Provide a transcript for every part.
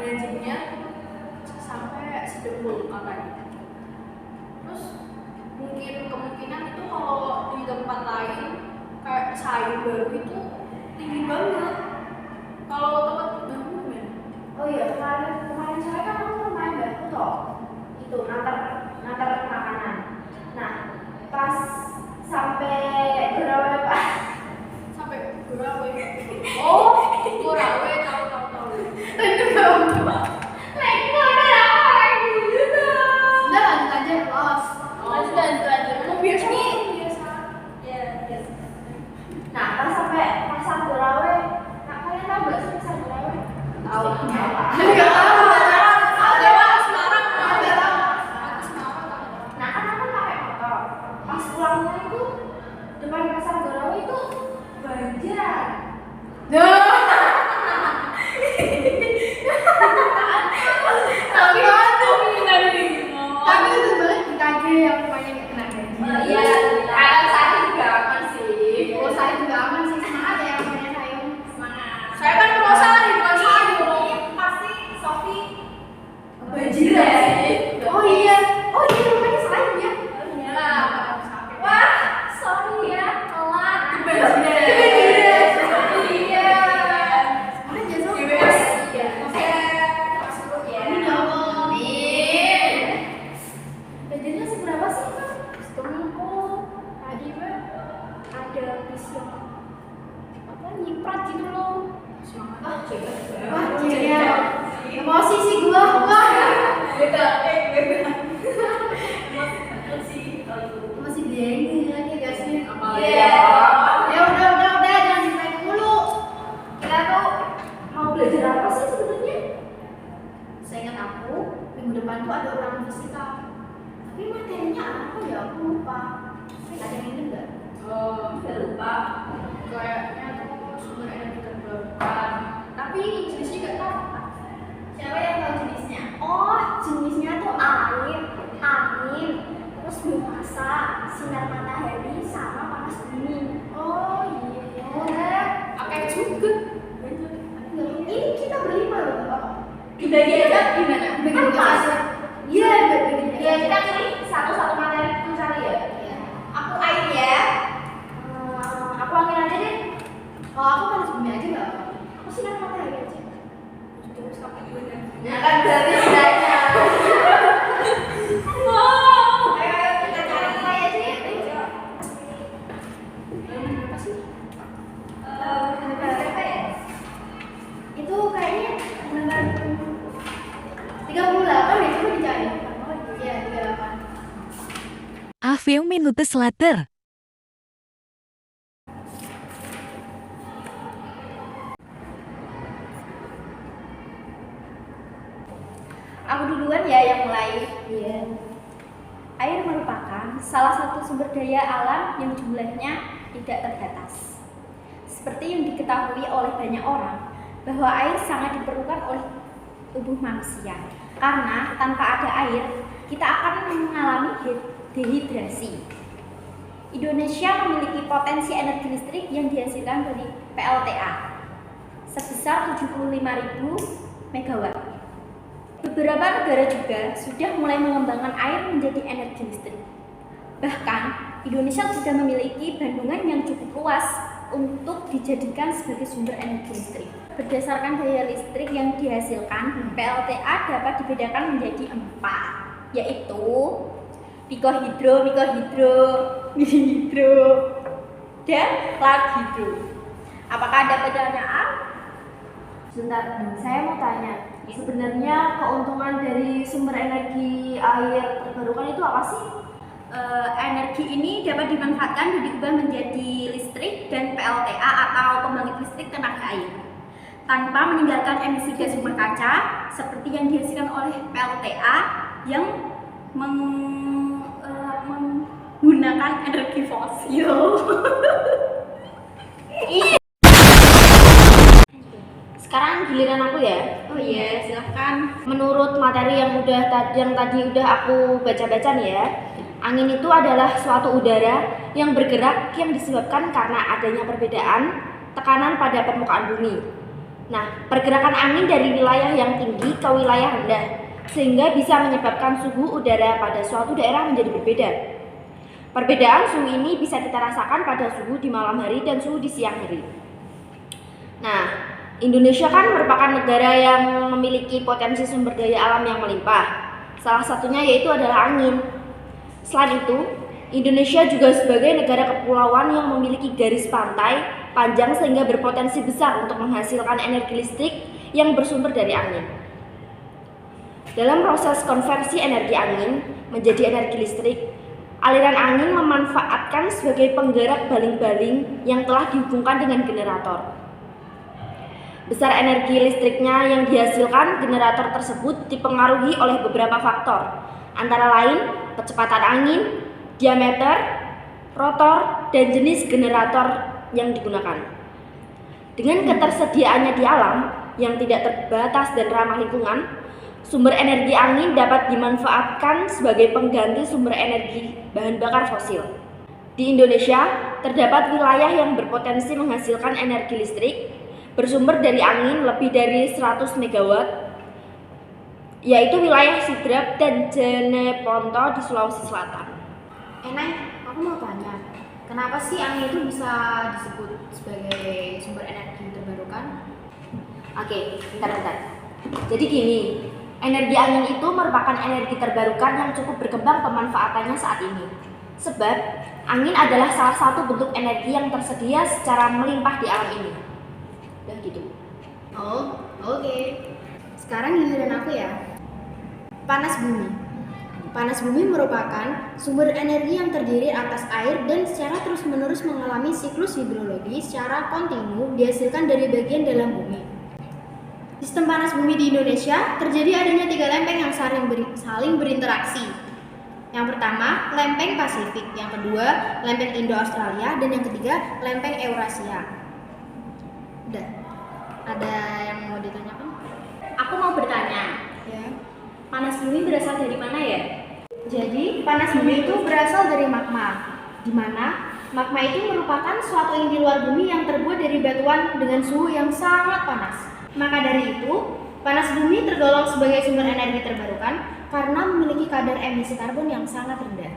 bensinnya sampai sedembul katanya. Terus mungkin kemungkinan itu kalau di tempat lain kayak sayur baru itu tinggi banget. Kalau tempat baru gimana? Oh iya, kemarin sore kan aku main batu toh. Itu ngantar makanan. Nah, pas sampai Gurawe Pak. Sampai Gurawe. Oh, Gurawe tahu. Itu dong. Lagi udah lama gitu. Udah lanjut aja, los. Lanjut. Mau biasa. Ya, biasa. Nah, pas sampai pasar Gurawe, nah kalian tahu nggak sih pasar Gurawe? Tahu apa? Enggak tahu. Nah, kan aku pakai motor. Pas pulangnya itu depan pasar Gurawe itu banjir. Tapi itu balik di KJ yang rumahnya nggak kena banjir. Iya, saya juga aman sih. Oh, saya juga aman sih, semangat ya namanya Sayung. Semangat. Saya kan Rosari bukan Sayung. Pasti Sofi Banjir ya sih. Oh iya rumahnya Sayung ya. iya. Wah, sorry ya, telat. Kebanjiran. Iya. Makanya Sof. Iya. Amin ya Allah. Amin. Banjirnya seberapa sih, Kak? Setengahku tadi ada bis yang nyiprat gitu loh. Semangat. Wah, jadinya emosi sih gua. Beda. Masih dingin lagi gak sih? Iya. Ya udah jangan dimain mulu. Kita tuh mau belajar apa sih sebenarnya? Seingat aku, minggu depan tuh ada ulangan fisika. Tapi materinya apa ya? Aku lupa. Ada yang ingat nggak? Nggak lupa. Kayaknya tuh sumber energi terbarukan. Tapi jenisnya nggak tahu. Siapa yang tahu jenisnya? Oh, jenisnya tuh air, angin, terus biomasa, sinar matahari, sama panas bumi. Oh iya. Pakai juga. Ini kita berlima loh, Bapak. Dibagi aja gimana? Kan pas. Iya, bagi-bagi. Ya kita pilih satu materi itu cari ya. Iya. Aku air ya. Aku angin aja deh. Kalau aku panas bumi aja nggak apa-apa. Aku sinar matahari aja. Terus sampai gue nanti. Nah kan berarti bedanya. Ayo kita cari nilai aja ya. Berapa sih? Berapa ya? Itu kayaknya beneran 38 ya, coba dicari. Iya, 38. A few minutes later. aku duluan ya yang mulai. Iya. Air merupakan salah satu sumber daya alam yang jumlahnya tidak terbatas. Seperti yang diketahui oleh banyak orang, bahwa air sangat diperlukan oleh tubuh manusia. Karena tanpa ada air, kita akan mengalami dehidrasi. Indonesia memiliki potensi energi listrik yang dihasilkan dari PLTA sebesar 75.000 MW. Beberapa negara juga sudah mulai mengembangkan air menjadi energi listrik. Bahkan, Indonesia sudah memiliki bendungan yang cukup luas untuk dijadikan sebagai sumber energi listrik. Berdasarkan daya listrik yang dihasilkan, PLTA dapat dibedakan menjadi 4, yaitu pikohidro, mini-hidro, dan lag hidro. Apakah ada pertanyaan? Sebentar, saya mau tanya. Sebenarnya keuntungan dari sumber energi air terbarukan itu apa sih? Energi ini dapat dimanfaatkan dan diubah menjadi listrik dan PLTA atau pembangkit listrik tenaga air tanpa meninggalkan emisi gas rumah kaca seperti yang dihasilkan oleh PLTA yang menggunakan energi fosil. Sekarang giliran aku ya. Oh iya, silahkan. Menurut materi yang tadi udah aku baca-baca nih ya, angin itu adalah suatu udara yang bergerak yang disebabkan karena adanya perbedaan tekanan pada permukaan bumi. Nah, pergerakan angin dari wilayah yang tinggi ke wilayah rendah sehingga bisa menyebabkan suhu udara pada suatu daerah menjadi berbeda. Perbedaan suhu ini bisa kita rasakan pada suhu di malam hari dan suhu di siang hari. Nah, Indonesia kan merupakan negara yang memiliki potensi sumber daya alam yang melimpah. Salah satunya yaitu adalah angin. Selain itu, Indonesia juga sebagai negara kepulauan yang memiliki garis pantai panjang sehingga berpotensi besar untuk menghasilkan energi listrik yang bersumber dari angin. Dalam proses konversi energi angin menjadi energi listrik, aliran angin memanfaatkan sebagai penggerak baling-baling yang telah dihubungkan dengan generator. Besar energi listriknya yang dihasilkan generator tersebut dipengaruhi oleh beberapa faktor, antara lain kecepatan angin, diameter, rotor, dan jenis generator yang digunakan. Dengan ketersediaannya di alam yang tidak terbatas dan ramah lingkungan, sumber energi angin dapat dimanfaatkan sebagai pengganti sumber energi bahan bakar fosil. Di Indonesia, terdapat wilayah yang berpotensi menghasilkan energi listrik bersumber dari angin lebih dari 100 MW, yaitu wilayah Sidrap dan Jeneponto di Sulawesi Selatan. Nay, aku mau tanya, kenapa sih angin itu bisa disebut sebagai sumber energi terbarukan? Oke, bentar. Jadi gini, energi angin itu merupakan energi terbarukan yang cukup berkembang pemanfaatannya saat ini. Sebab, angin adalah salah satu bentuk energi yang tersedia secara melimpah di alam ini. Udah gitu. Oh, oke. Sekarang giliran aku ya. Panas bumi. Panas bumi merupakan sumber energi yang terdiri atas air dan secara terus-menerus mengalami siklus hidrologi secara kontinu dihasilkan dari bagian dalam bumi. Sistem panas bumi di Indonesia terjadi adanya 3 lempeng yang saling berinteraksi. Yang pertama, lempeng Pasifik. Yang kedua, lempeng Indo-Australia. Dan yang ketiga, lempeng Eurasia. Udah, ada yang mau ditanyakan? Aku mau bertanya, Ya. panas bumi berasal dari mana ya? Jadi, panas bumi itu berasal dari magma, di mana magma itu merupakan suatu inti luar bumi yang terbuat dari batuan dengan suhu yang sangat panas. Maka dari itu, panas bumi tergolong sebagai sumber energi terbarukan karena memiliki kadar emisi karbon yang sangat rendah.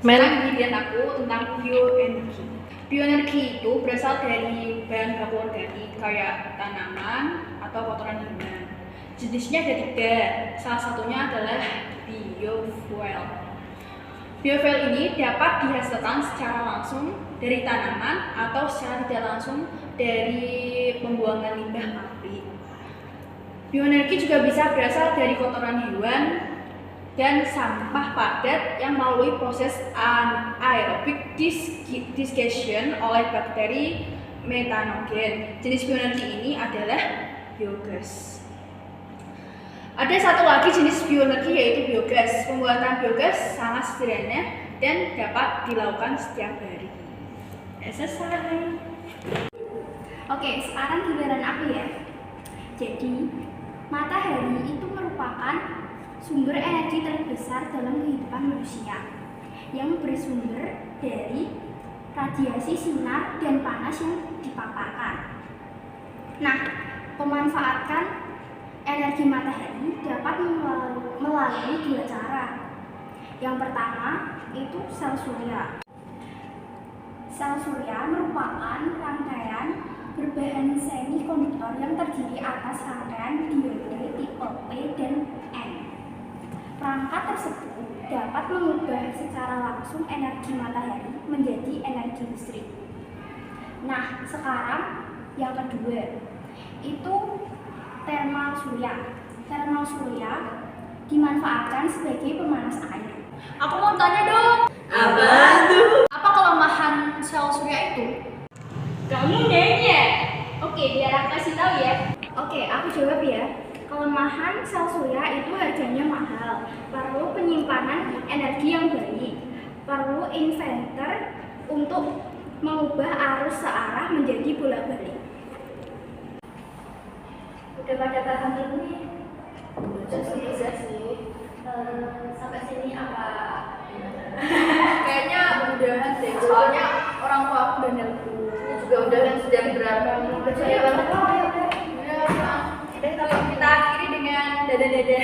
Sekarang giliran aku tentang bioenergi. Bioenergi itu berasal dari bahan baku organik kayak tanaman atau kotoran hewan. Jenisnya ada 3, salah satunya adalah biofuel. Biofuel ini dapat dihasilkan secara langsung dari tanaman atau secara tidak langsung dari pembuangan limbah pabrik. Bioenergi juga bisa berasal dari kotoran hewan dan sampah padat yang melalui proses anaerobic digestion oleh bakteri metanogen. Jenis bioenergi ini adalah biogas. Ada satu lagi jenis bioenergi yaitu biogas. Pembuatan biogas sangat sederhana dan dapat dilakukan setiap hari. Selesai. Oke, sekarang giliran aku ya. Jadi, matahari itu merupakan sumber energi terbesar dalam kehidupan manusia yang bersumber dari radiasi sinar dan panas yang dipaparkan. Nah, pemanfaatan energi matahari dapat melalui 2 cara. Yang pertama itu sel surya. Sel surya merupakan rangkaian berbahan semikonduktor yang terdiri atas rangkaian diode tipe P dan N. Perangkat tersebut dapat mengubah secara langsung energi matahari menjadi energi listrik. Nah, sekarang yang kedua itu thermal surya. Thermal surya dimanfaatkan sebagai pemanas air. Aku mau tanya dong. Apa tuh? Apa kelemahan sel surya itu? Kamu nanya? Oke, biar aku kasih tahu ya. Oke, aku jawab ya. Kelemahan sel surya itu harganya mahal, perlu penyimpanan energi yang baik, perlu inverter untuk mengubah arus searah menjadi bolak-balik. Udah pada paham ini? Bisa sih. Sampai sini apa? Kayaknya udahan deh. Soalnya orang tua aku udah nelpon. Juga udah kan jam berapa? Percaya banget loh. Udah, kalau kita akhiri dengan dada-dada.